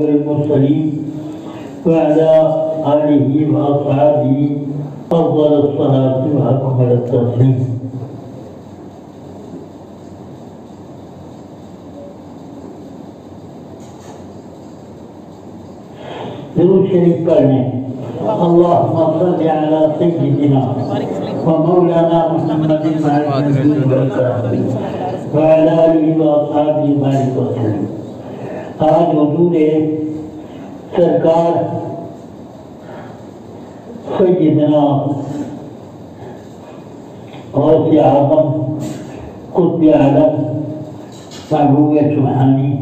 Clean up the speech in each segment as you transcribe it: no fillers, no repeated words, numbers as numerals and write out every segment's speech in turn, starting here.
أشرف المرسلين وعلى آله وأصحابه أفضل الصلاة وأكمل التسليم. درود شریف پڑھیں. اللهم صل على سيدنا ومولانا محمد وعلى آله وأصحابه بارك وسلم. آج حضور سرکار سیدنا غوث اعظم قطب عالم محبوب سبحانی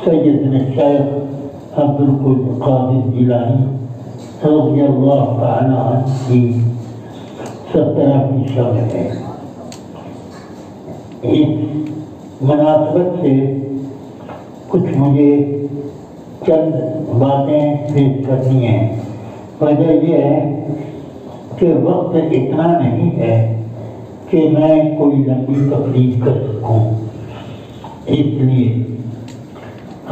سیدنا الشیخ عبد القادر جیلانی رضی اللہ تعالی عنہ کی 70 شب ہے. اس مناسبت سے کچھ مجھے چند باتیں پیش کرنی ہیں. وجہ یہ ہے کہ وقت اتنا نہیں ہے کہ میں کوئی لمبی تقریر کر سکوں. اس لیے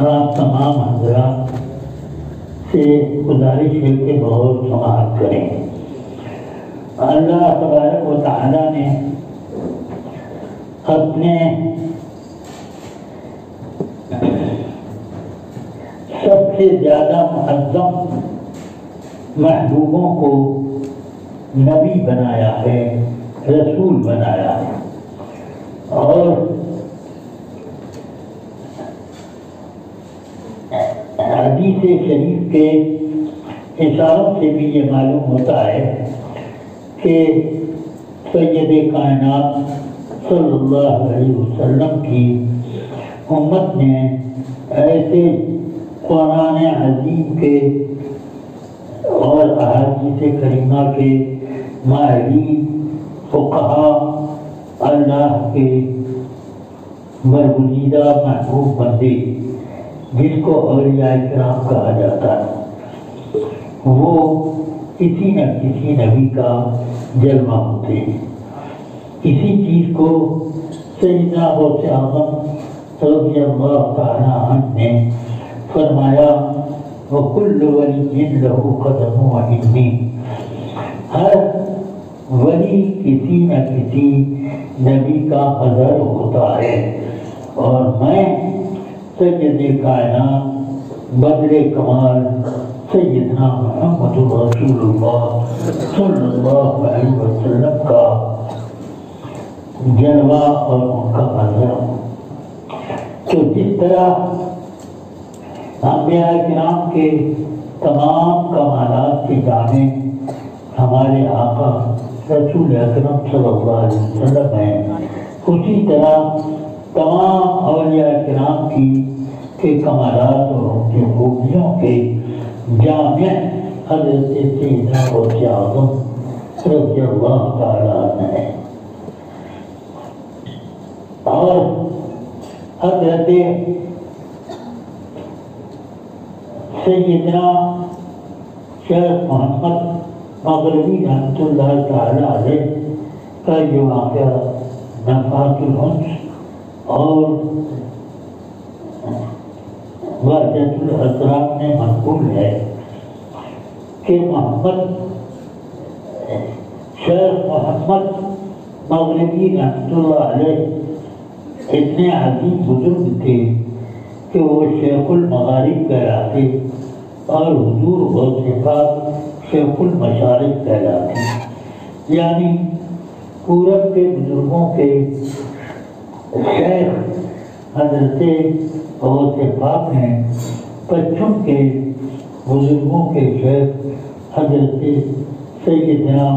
آپ تمام حضرات سے گزارش ہے کہ بہت سماعت کریں. اللہ تبارک و تعالیٰ نے اپنے سب سے زیادہ معظم محبوبوں کو نبی بنایا ہے، رسول بنایا ہے. اور حدیث شریف کے اشاروں سے بھی یہ معلوم ہوتا ہے کہ سید کائنات صلی اللہ علیہ وسلم کی امت نے ایسے قرآن عظیم کے اور احادیث کریمہ کے ماہرین فقہا اللہ کے برگزیدہ محبوب بندے جس کو اولیاء کرام کہا جاتا ہے، وہ کسی نہ کسی نبی کا جلوہ ہوتے ہیں. اسی چیز کو سیدنا غوث اعظم رضی اللہ تعالی عنہ نے فرمایا وَكُلُّ وَلِيٍّ لَهُ قَدَمٌ وَإِنِّي. ہر ولی کسی نہ کسی نبی کا حضر ہوتا ہے اور میں سید کائنات بدر کمال سیدنا محمد رسول اللہ صلی اللہ علیہ وسلم کا جلوہ اور ان کا حضر ہوں. تو جس طرح انبیاء کرام کے تمام کمالات کے جامع ہمارے آقا رسول اکرم صلی اللہ علیہ وسلم ہیں، اسی طرح تمام اولیاء کرام کے کمالات اور ان کی خوبیوں کے جامع حضرت سیدنا غوث اعظم رضی اللہ تعالی عنہ ہے. اور حضرت سیدنا شیخ محمد مغربی رحمۃ اللہ تعالی علیہ کا جو واقعہ نفحات الانس اور وحدت الاسرار میں منقول ہے کہ شیخ محمد مغربی رحمۃ اللہ علیہ اتنے عظیم بزرگ تھے کہ وہ شیخ المغارب کہلاتے اور حضور غوث پاک شیخ المشارق کہلاتے. یعنی پورب کے بزرگوں کے شیخ حضرت غوث پاک ہیں، پچھم کے بزرگوں کے شیخ حضرت سیدنا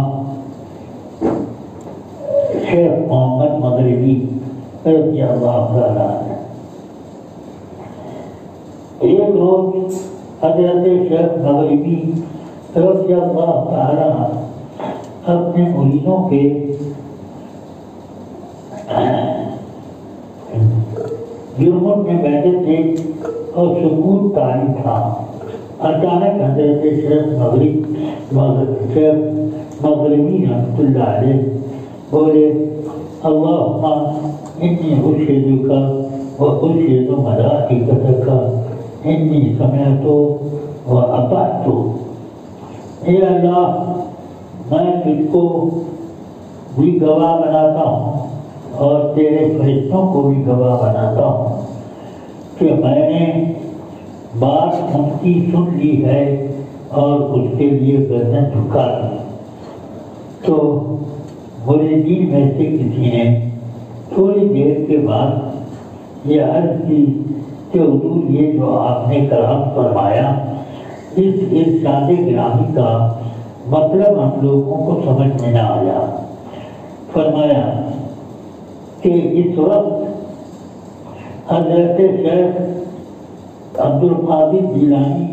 شیخ محمد مغربی رضی اللہ تعالیٰ عنہ. ایک روز حضرت شیخ مغربی رضی اللہ تعالیٰ عنہ اپنے مریدوں کے جرمن میں بیٹھے تھے اور سکون طاری تھا. اچانک حضرت شیخ مغربی رحمۃ اللہ علیہ بولے اللہم انی ارشدک و ارشد ملائکتک انی سمعتو و اطعتو، اے اللہ میں تجھ کو بھی گواہ بناتا ہوں اور تیرے فرشتوں کو بھی گواہ بناتا ہوں کہ میں نے بات ان کی سن لی ہے اور اس کے لیے گردن جھکا دی۔ تو مریدین میں سے کسی نے تھوڑی دیر کے بعد یہ عرض کی کہ حضور یہ جو آپ نے کلام فرمایا اس ارشاد گرامی کا مطلب ہم لوگوں کو سمجھ میں نہ آیا۔ فرمایا کہ اس وقت حضرت شیخ عبد القادر جیلانی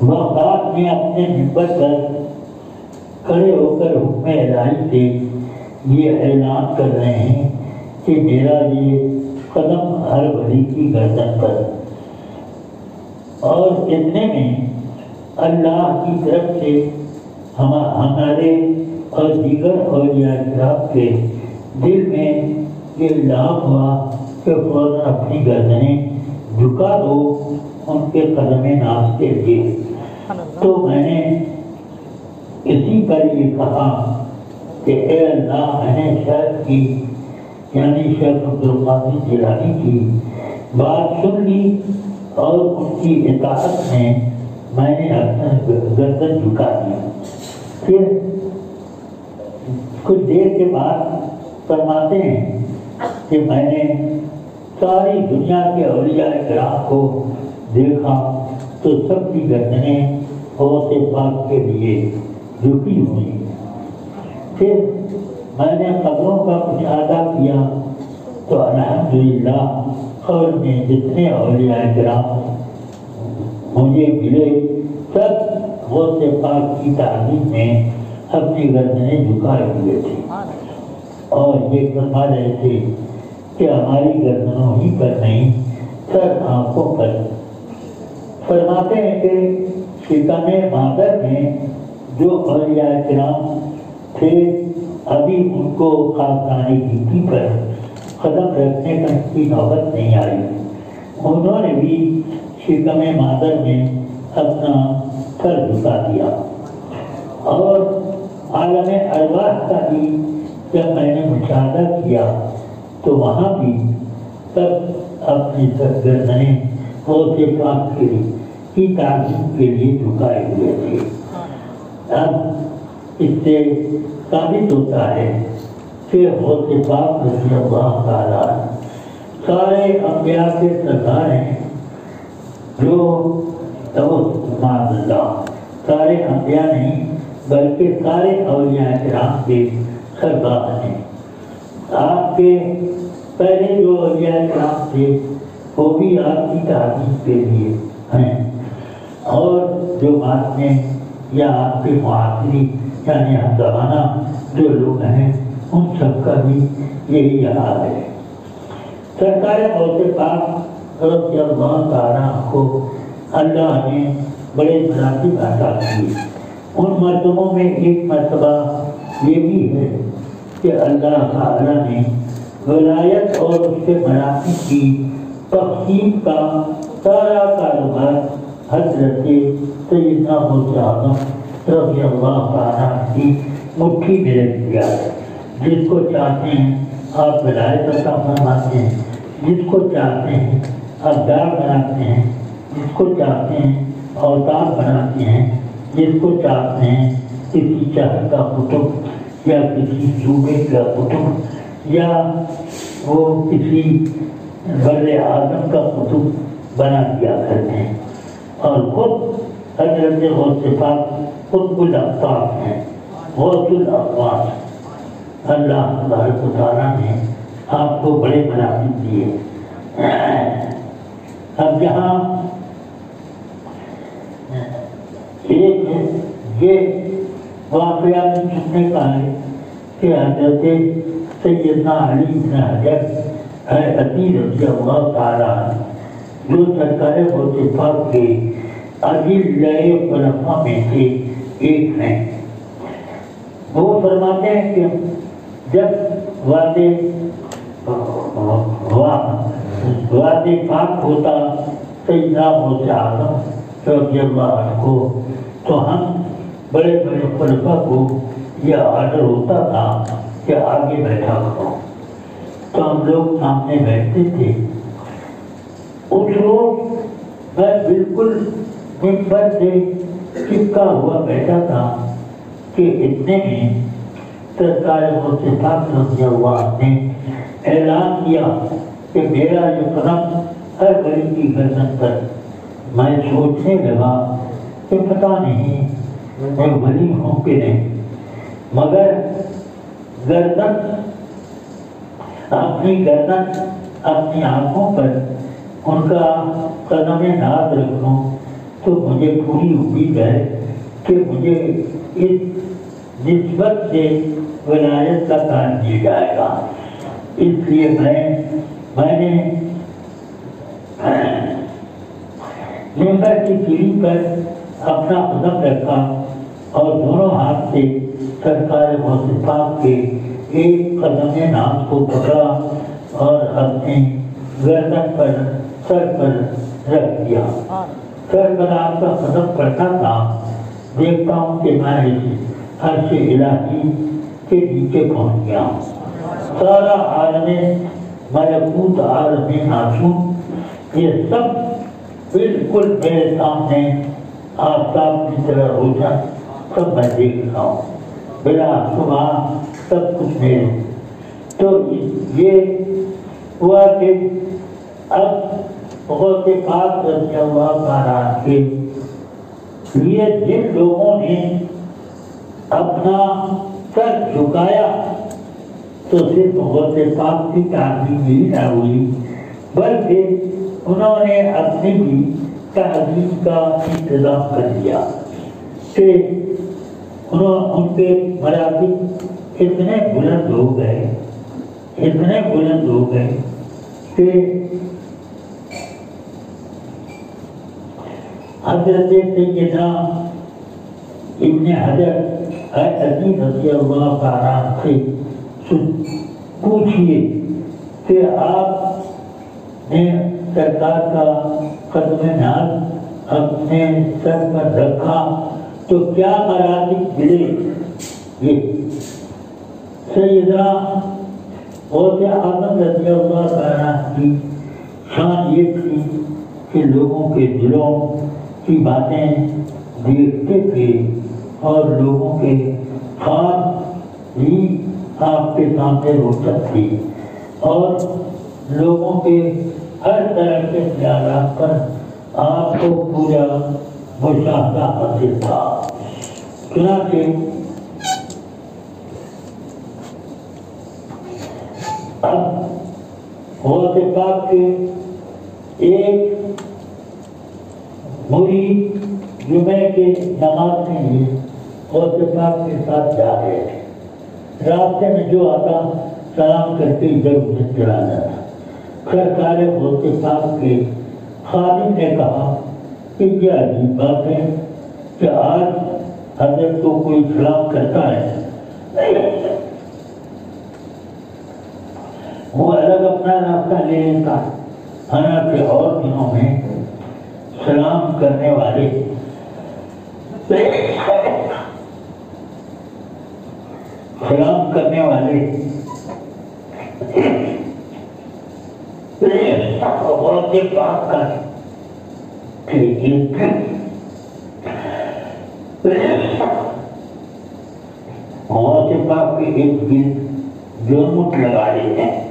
بغداد میں اپنے منبر پر کھڑے ہو کر حکم الہی سے یہ اعلان کر رہے ہیں کہ میرا یہ قدم ہر بھلی کی گردن پر، اور اتنے میں اللہ کی طرف سے ہمارے اور دیگر اولیاء کرام کے دل میں یہ الہام ہوا کہ فوراً اپنی گردنیں جھکا دو ان کے قدم ناز کے لیے۔ تو میں نے اسی پر یہ کہا کہ اے اللہ میں نے شیخ کی یعنی شیخ عبد القادر جیلانی کی بات سن لی اور ان کی اطاعت میں نے اپنا گردن جھکا دیا۔ پھر کچھ دیر کے بعد فرماتے ہیں کہ میں نے ساری دنیا کے اولیاء کرام کو دیکھا تو سب کی گردنیں غوث پاک کے لیے جھکی ہوئی۔ پھر میں نے قبروں کا مشاہدہ کیا تو الحمدللہ قبر میں جتنے اولیاء کرام مجھے ملے سب غوث پاک کی تعظیم میں اپنی گردنیں جھکائے ہوئے تھے اور یہ فرما رہے تھے کہ ہماری گردنوں ہی پر نہیں سر آنکھوں پر۔ فرماتے ہیں کہ شکم مادر میں جو اولیاء کرام تھے ابھی ان کو خاکدانی گیتی پر قدم رکھنے کا کی نوبت نہیں آئی، انہوں نے بھی شکم مادر میں اپنا سر جھکا دیا۔ اور عالم ارواح کا بھی جب میں نے مشاہدہ کیا تو وہاں بھی سب اپنی گردنیں غوث پاک کی تعظیم کے لیے جھکائے ہوئے تھے۔ اب اس سے ثابت ہوتا ہے کہ غوث پاک رضی اللہ تعالیٰ سارے انبیاء کے سردار ہیں، جو معاذ اللہ سارے انبیاء نہیں بلکہ سارے اولیاء کرام کے سردار ہیں۔ آپ کے پہلے جو اولیاء کرام تھے وہ بھی آپ کی تعظیم کے لیے ہیں، اور جو بعد میں یا آپ کے معاشری یعنی ہم زمانہ جو لوگ ہیں ان سب کا بھی یہی حال ہے۔ سرکار غوث پاک رضی اللہ تعالیٰ کو اللہ نے بڑے مراتب عطا کیے۔ ان مرتبوں میں ایک مرتبہ یہ بھی ہے کہ اللہ تعالیٰ نے ولایت اور اس کے مراتب کی تقسیم کا سارا کاروبار حضرت سیدنا غوث اعظم رضی اللہ تعالیٰ کی مٹھی میں رکھ دیا ہے۔ جس کو چاہتے ہیں آپ ولایت عطا فرماتے ہیں، جس کو چاہتے ہیں آپ دار بناتے ہیں، جس کو چاہتے ہیں اوتاد بناتے ہیں، جس کو چاہتے ہیں کسی شہر کا قطب یا کسی صوبے کا قطب یا وہ کسی بر اعظم کا قطب بنا دیا کرتے ہیں۔ اور خود حضرت غوث پاک قطب الاقطاب ہیں، غوث الاقواس۔ اللہ تبارک و تعالیٰ نے آپ کو بڑے مراتب دیے۔ اب جہاں ایک یہ واقعہ میں سننے کا ہے کہ حضرت سیدنا علی بن حجر حضرت رضی اللہ تعالیٰ جو سرکار غوث پاک کے اجلائے خلفاء میں سے ایک ہیں، وہ فرماتے ہیں کہ جب واقع ہوا واد پاک ہوتا سیدنا موسی اعظم رضی اللہ عنہ کو، تو ہم بڑے بڑے خلفاء کو یہ آرڈر ہوتا تھا کہ آگے بیٹھا کرو، تو ہم لوگ سامنے بیٹھتے تھے۔ اس روز میں بالکل منبر سے چپکا ہوا بیٹھا تھا کہ اتنے میں سرکار موسی پاک رضی اللہ عنہ نے اعلان کیا کہ میرا یہ قدم ہر بڑی کی گردن پر۔ میں سوچنے لگا کہ پتہ نہیں میں ولی ہوں کہ نہیں، مگر گردن اپنی آنکھوں پر ان کا قدم ناز رکھ لوں تو مجھے پوری امید ہے کہ مجھے اس نسبت سے ولایت کا کام مل جائے گا۔ اس لیے میں نے ممبر کی سیڑھی پر اپنا قدم رکھا اور دونوں ہاتھ سے سرکار موسی پاک کے ایک قدم ناز کو پکڑا اور اپنے گردن پر سر پر رکھ دیا۔ سر پر آپ کا قدم پڑتا تھا، دیکھتا ہوں کہ میں عرش الہی کے نیچے پہنچ گیا۔ سارا عالم ملکوت، عالم ناسوت، یہ سب بالکل میرے سامنے آفتاب کی طرح روشن سب میں دیکھ رہا ہوں، بلا شبہ سب کچھ میرے۔ تو یہ ہوا کہ اب غوث پاک رضی اللہ عنہ کے لیے جن لوگوں نے اپنا سر جھکایا تو صرف غوث پاک کی تعظیم ہی نہ ہوئی، بلکہ انہوں نے اپنی بھی تعظیم کا انتظام کر دیا کہ ان کے مراتب اتنے بلند ہو گئے کہ حضرت سیدنا ابن حجر عزیز رضی اللہ تعالیٰ سے پوچھئے کہ آپ نے سرکار کا قدم ناز اپنے سر پر رکھا تو کیا مراتب ملے؟ یہ سیدنا غوث اعظم رضی اللہ تعالیٰ کی شان یہ تھی کہ لوگوں کے دلوں کی باتیں دیکھتے تھے اور لوگوں کے خواب بھی آپ کے سامنے روشن تھی اور لوگوں کے ہر طرح کے خیالات پر آپ کو پورا مشاہدہ حاصل تھا۔ چنانچہ اب غوث پاک کے ایک مرید جمعے کے نماز کے لیے غوث پاک کے ساتھ جا رہے تھے۔ راستے میں جو آتا سلام کر کے ادھر ادھر چلا جاتا۔ سرکار غوث پاک کے خادم نے کہا کہ یہ عجیب بات ہے کہ آج حضرت کو کوئی سلام کرتا ہے، وہ الگ اپنا راستہ لے لیتا، حالانکہ اور دنوں میں سلام کرنے والے غوث پاک کا غوث پاک کے ایک گرد جرمٹ لگا لیتے ہیں۔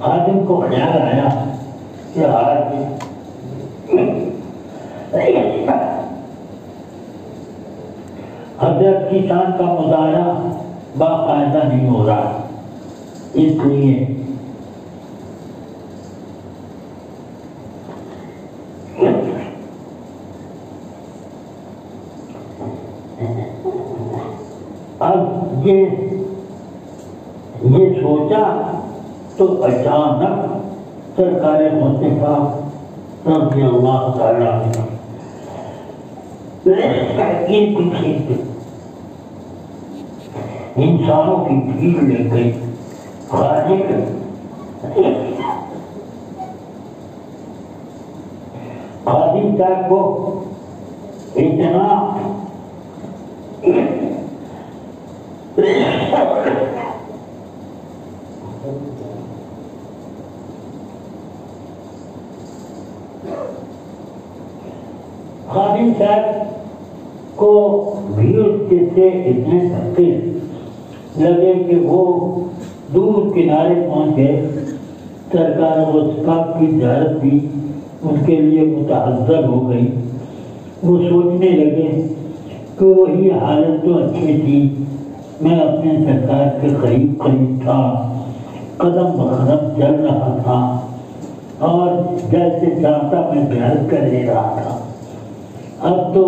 خادم کو خیال آیا کہ آج حضرت کی شان کا مظاہرہ باقاعدہ نہیں ہو رہا، اس لیے اب یہ سوچا تو اچانک سرکار غوث پاک رضی اللہ تعالیٰ عنہ انسانوں کی بھیڑ لے گئی. خالق خادم صاحب کو اتنا خادم صاحب کو بھیڑ سے اتنے دھکے لگے کہ وہ دور کنارے پہنچ گئے. سرکار وصفاق کی زیارت بھی ان کے لیے متعذر ہو گئی. وہ سوچنے لگے کہ وہی حالت تو اچھی تھی، میں اپنے سرکار کے قریب تھا، قدم بقدم چل رہا تھا اور جیسے چاہتا میں زیارت کر لے رہا تھا. اب تو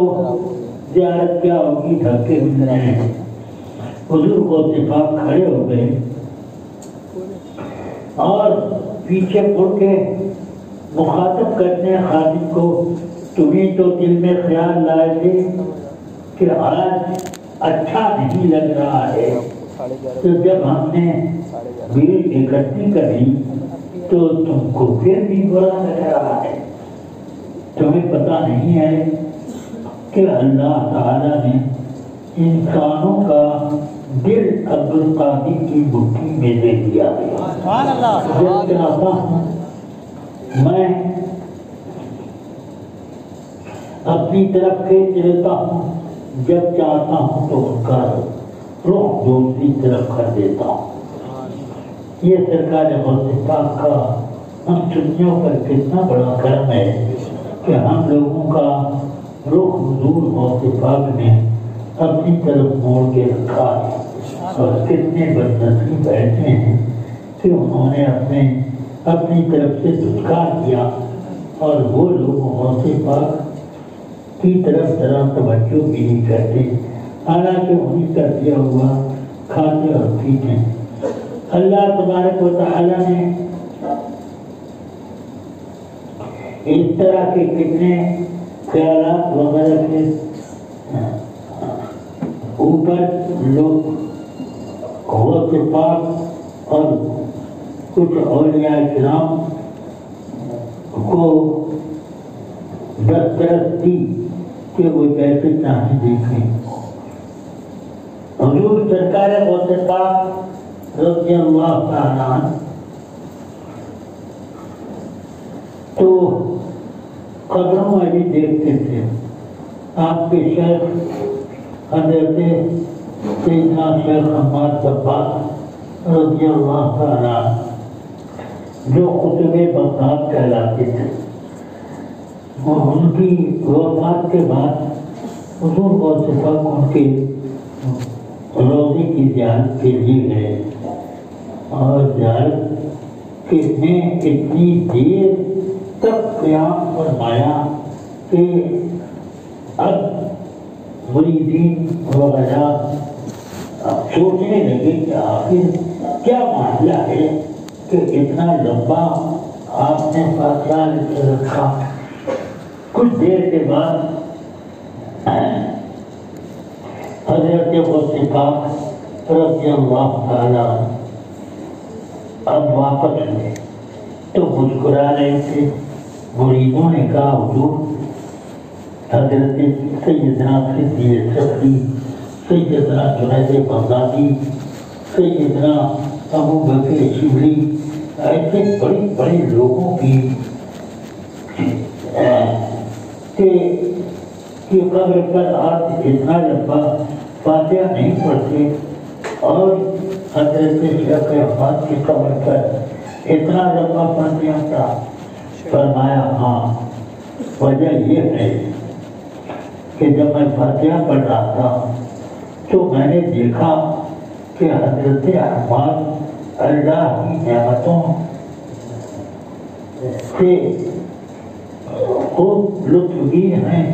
زیارت کیا ہوگی، دھکے مل رہے ہیں. حضور غوث پاک کھڑے ہو گئے اور پیچھے مڑ کے مخاطب کرتے ہیں خادم کو، تمہیں تو دل میں خیال لائے تھے کہ آج اچھا نہیں لگ رہا ہے، تو جب ہم نے بھیڑ اکٹھی کری تو تم کو پھر بھی برا لگ رہا ہے. تمہیں پتہ نہیں ہے کہ اللہ تعالیٰ نے انسانوں کا دل عبدالقادر کی مٹھی میں دے دیا ہے. جب چاہتا ہوں میں اپنی طرف کھینچ لیتا ہوں، جب چاہتا ہوں تو ان کا رخ دوسری طرف کر دیتا ہوں. یہ سرکار غوث پاک کا ہم سنیوں پر کتنا بڑا کرم ہے کہ ہم لوگوں کا رخ حضور غوث پاک نے اپنی طرف موڑ کے رکھا ہے. اور کتنے بدنصیب بیٹھے ہیں کہ انہوں نے اپنی طرف سے دھتکار کیا اور وہ لوگ غوث پاک کی طرف ذرا توجہ بھی نہیں کرتے، حالانکہ انہیں کا دیا ہوا کھاتے اور پیتے. اللہ تبارک و تعالیٰ نے اس طرح کے کتنے خیالات وغیرہ کے اوپر لوگ غوث پاک اور کچھ اولیاء کرام کو دسترس دی کہ وہ جیسے چاہیں دیکھیں. حضور سرکار غوث پاک رضی اللہ تعالیٰ عنہ تو قبروں میں بھی دیکھتے تھے. آپ کے شیخ حضرت سیدنا شیخ حماد عباس رضی اللہ تعالیٰ جو قطب بغداد کہلاتے تھے، وہ ان کی وفات کے بعد حضور غوث پاک ان کے روضے کی زیارت کے لیے گئے اور زیارت کے میں اتنی دیر تک قیام فرمایا کہ اب مریدین وغیرہ سوچنے لگے کہ آخر کیا معاملہ ہے کہ اتنا لمبا آپ نے فاصلہ لے رکھا. کچھ دیر کے بعد حضرت غوث پاک رضی اللہ تعالیٰ اب واپس ہوئے تو مسکرا رہے تھے. مریدوں نے کہا حضور حضرت سیدنا صدیق صفری، سیدنا جنید بغدادی، سیدنا ابو بکر شبلی، ایسے بڑے بڑے لوگوں کی کہ قبر پر آپ اتنا لمبا فاتحہ نہیں پڑھتے اور حضرت شیخ احمد کی قبر پر اتنا لمبا فاتحہ تھا. فرمایا ہاں، وجہ یہ ہے کہ جب میں فاتحہ پڑھ رہا تھا تو میں نے دیکھا کہ حضرت احمد اللہ کی نعمتوں سے خوب لطف گیر ہیں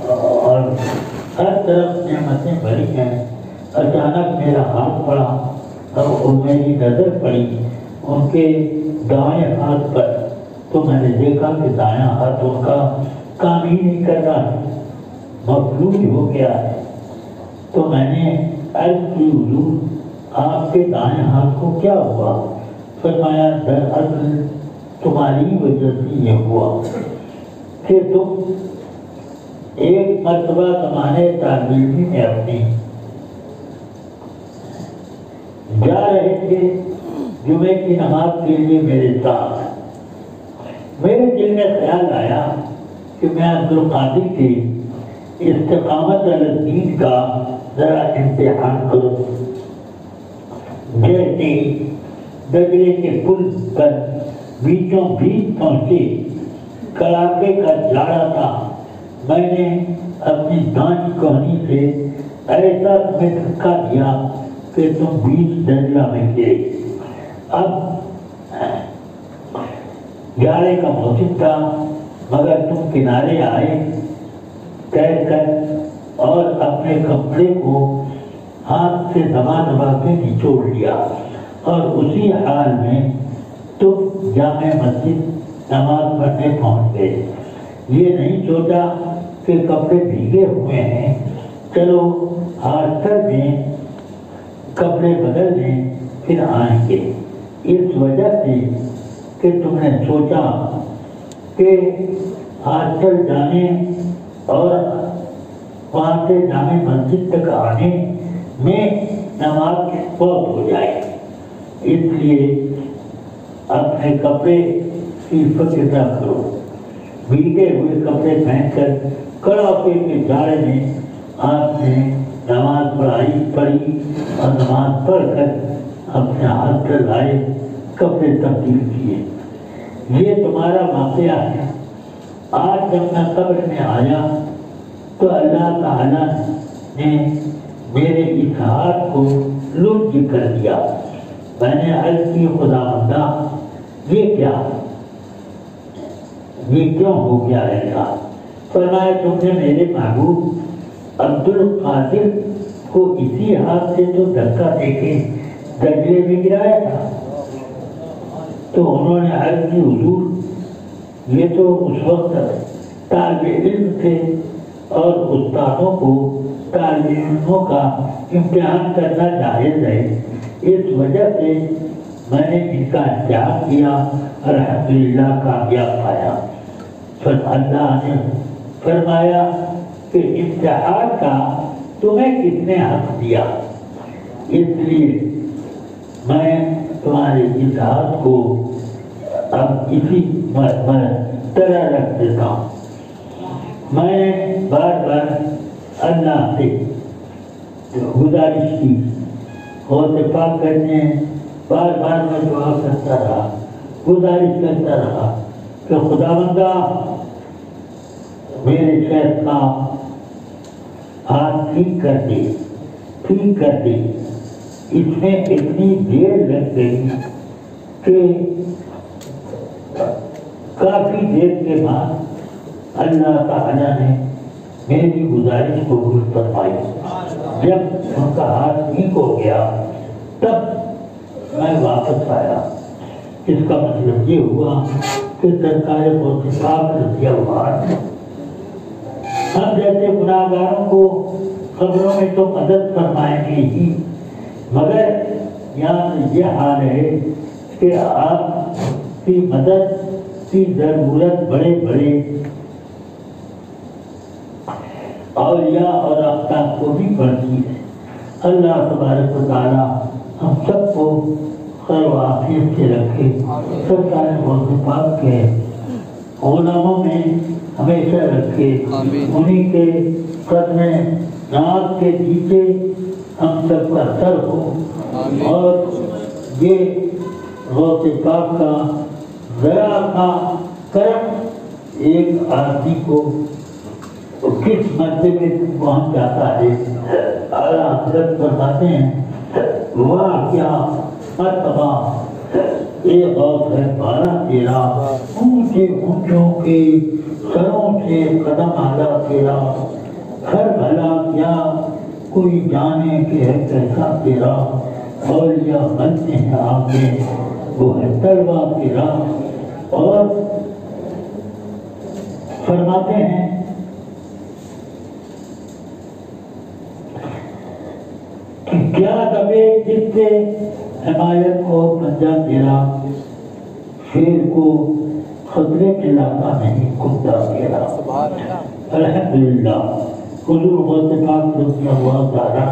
اور ہر طرف نعمتیں بھری ہیں. اچانک میرا ہاتھ پڑا اور میری نظر پڑی ان کے دائیں ہاتھ پر، تو میں نے دیکھا کہ دائیں ہاتھ ان کا کام ہی نہیں کر رہا ہے، مفلوج ہو گیا ہے. تو میں نے عرض کی حضور آپ کے دائیں ہاتھ کو کیا ہوا؟ فرمایا دراصل تمہاری وجہ سے یہ ہوا کہ تم ایک مرتبہ زمانے تعلیمی میں اپنی جا رہے تھے جمعے کی نماز کے لیے میرے ساتھ، میرے دل میں خیال آیا کہ میں عبدالقادر کی استقامت علی الدین کا ذرا امتحان کروں۔ جیسے دجلے کے پل پر بیچوں بیچ پہنچے، کڑاکے کا جاڑا تھا، میں نے اپنی دائیں کوہنی سے ایسا تمہیں دھکا دیا کہ تم بیچ دریا میں گرے۔ اب جاڑے کا موسم تھا مگر تم کنارے آئے تیر کر اور اپنے کپڑے کو ہاتھ سے دبا دبا کے نچوڑ لیا، اور اسی حال میں تم جامع مسجد نماز پڑھنے پہنچ گئے۔ یہ نہیں سوچا کہ کپڑے بھیگے ہوئے ہیں، چلو ہاسٹل میں کپڑے بدل لیں پھر آئیں گے۔ اس وجہ سے کہ تم نے سوچا کہ ہاسٹل جانے اور وہاں سے جامع مسجد تک آنے میں نماز بہت ہو جائے، اس لیے اپنے کپڑے کی فکر نہ کرو۔ بھیگے ہوئے کپڑے پہن کر کڑاکے کے جاڑے میں آپ نے نماز پڑھی اور نماز پڑھ کر اپنے ہاتھ پر لائے کپڑے تبدیل کیے۔ یہ تمہارا واقعہ ہے۔ آج جب میں قبر میں آیا تو اللہ تعالیٰ نے میرے اس ہاتھ کو لطف کر دیا۔ میں نے عرض کی خداوندہ یہ کیا، یہ کیوں ہو گیا ایسا؟ فرمایا تم نے میرے محبوب عبدالقادر کو اسی ہاتھ سے تو دھکا دے کے درجے میں گرایا تھا۔ تو انہوں نے عرض کی حضور یہ تو اس وقت طالب علم تھے اور استادوں کو طالب علموں کا امتحان کرنا جائز ہے، اس وجہ سے میں نے ان کا امتحان کیا، الحمدللہ کامیاب پایا۔ پھر اللہ نے فرمایا کہ امتحان کا تمہیں کس نے حق دیا، اس لیے میں تمہارے اس ہاتھ کو اب اسی طرح رکھ دیتا ہوں۔ میں نے بار بار اللہ سے گزارش کی، غوث پاک کرنے بار بار میں دعا کرتا رہا، گزارش کرتا رہا کہ خداوندہ میرے شیخ کا ہاتھ ٹھیک کر دے، ٹھیک کر دے۔ اس میں اتنی دیر لگ گئی کہ کافی دیر کے بعد اللہ تعالیٰ نے میری گزارش قبول فرمائی۔ جب ان کا ہاتھ ٹھیک ہو گیا تب میں واپس آیا۔ اس کا مطلب یہ ہوا کہ سرکار غوث پاک رضی اللہ عنہ ہم جیسے گناہگاروں کو قبروں میں تو مدد فرمائیں گے ہی، مگر یہاں یہ حال ہے کہ آپ کی مدد کی ضرورت بڑے بڑے اولیاء اور اقطاب کو بھی پڑتی ہے۔ اللہ تبارک و تعالیٰ ہم سب کو خیر و عافیت سے رکھے، سرکار غوث پاک کے غلاموں میں ہمیشہ رکھے، انہی کے قدم ناز کے نیچے ہم سب کا سر ہو، اور یہ غوث پاک کا ذرا کا کرم ایک آدمی کو کس مرتبے میں پہنچ جاتا ہے۔ اعلیٰ حضرت فرماتے ہیں واہ کیا مرتبہ اے غوث ہے بارہ تیرا، اونچے اونچوں کے سروں سے قدم اعلیٰ تیرا، ہر بھلا کیا کوئی جانے کہ ہے کیسا تیرا، اولیاء بنتے ہیں آگے وہ ہے تلوہ تیرا۔ اور فرماتے ہیں کیا دبے جس سے حمایت کو پنجہ تیرا، شیر کو خطرے میں لاتا نہیں کتا تیرا۔ الحمدللہ حضور غوث پاک رضی اللہ تعالیٰ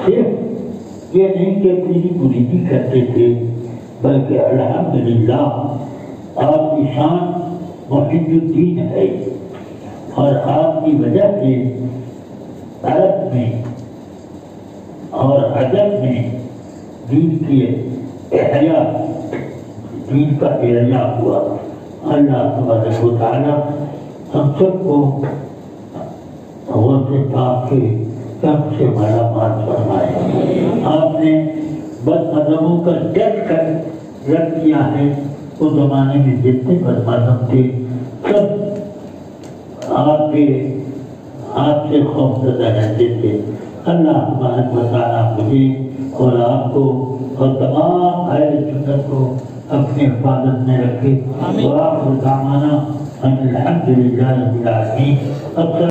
صرف یہ نہیں کہ پیری مریدی کرتے تھے، بلکہ الحمدللہ آپ کی شان محب الدین ہے، اور آپ کی وجہ سے عرب میں اور عجم میں دین کی احیاء، دین کا احیاء ہوا۔ اللہ تبارک و تعالیٰ ہم سب کو غوث پاک کے کم سے مالا مال فرمائے۔ آپ نے بد مذہبوں کا ڈٹ کر رکھ دیا ہے، اس زمانے میں جتنے بد مذہب تھے سب آپ سے خوف زدہ رہتے تھے۔ اللہ تبارک و تعالیٰ مجھے اور آپ کو اور تمام اہل سنت کو اپنے حفاظت میں رکھے۔ وآخر دعوانا ان الحمدللہ رب العالمین۔